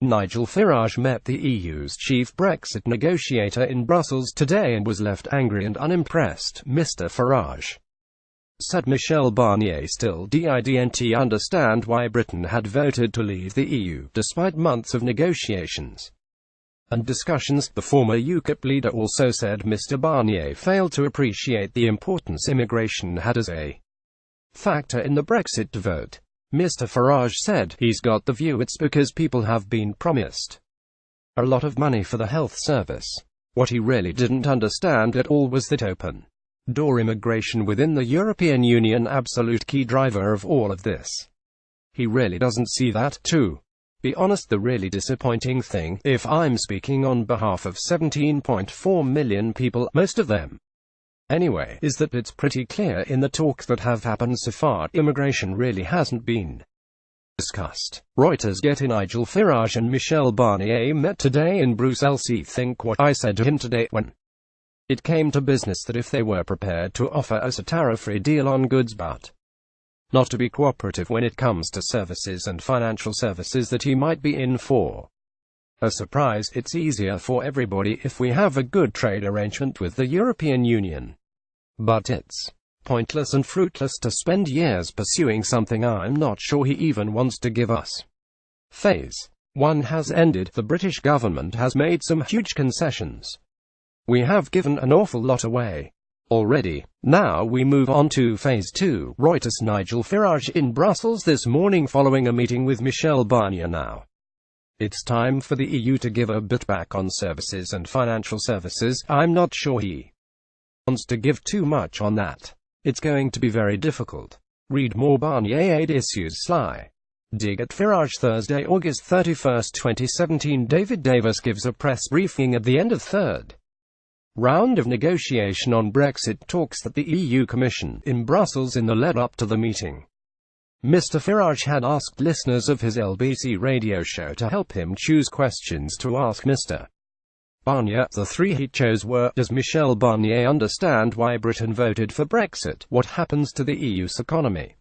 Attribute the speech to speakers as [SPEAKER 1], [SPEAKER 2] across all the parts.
[SPEAKER 1] Nigel Farage met the EU's chief Brexit negotiator in Brussels today and was left angry and unimpressed. Mr Farage said Michel Barnier still didn't understand why Britain had voted to leave the EU, despite months of negotiations and discussions. The former Ukip leader also said Mr Barnier failed to appreciate the importance immigration had as a factor in the Brexit vote. Mr Farage said he's got the view it's because people have been promised a lot of money for the health service. What he really didn't understand at all was that open-door immigration within the European Union, absolute key driver of all of this. He really doesn't see that. To be honest, the really disappointing thing, if I'm speaking on behalf of 17.4 million people, most of them anyway, is that it's pretty clear in the talks that have happened so far, immigration really hasn't been discussed. Reuters get Nigel Farage and Michel Barnier met today in Brussels. Think what I said to him today when it came to business, that if they were prepared to offer us a tariff-free deal on goods but not to be cooperative when it comes to services and financial services, that he might be in for a surprise. It's easier for everybody if we have a good trade arrangement with the European Union. But it's pointless and fruitless to spend years pursuing something I'm not sure he even wants to give us. Phase 1 has ended. The British government has made some huge concessions. We have given an awful lot away already. Now we move on to Phase 2. Reuters. Nigel Farage in Brussels this morning following a meeting with Michel Barnier. Now it's time for the EU to give a bit back on services and financial services. I'm not sure he wants to give too much on that. It's going to be very difficult. Read more. Barnier aid issues sly dig at Farage Thursday, August 31, 2017. David Davis gives a press briefing at the end of third round of negotiation on Brexit talks at the EU Commission in Brussels in the lead-up to the meeting. Mr Farage had asked listeners of his LBC radio show to help him choose questions to ask Mr Barnier. The three he chose were: does Michel Barnier understand why Britain voted for Brexit? What happens to the EU's economy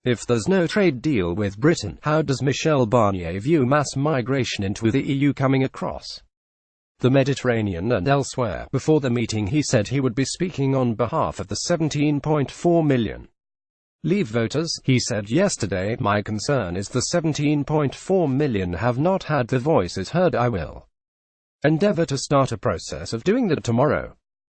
[SPEAKER 1] if there's no trade deal with Britain? How does Michel Barnier view mass migration into the EU coming across the Mediterranean and elsewhere? Before the meeting he said he would be speaking on behalf of the 17.4 million Leave voters. He said yesterday, "My concern is the 17.4 million have not had their voices heard. I will endeavour to start a process of doing that tomorrow."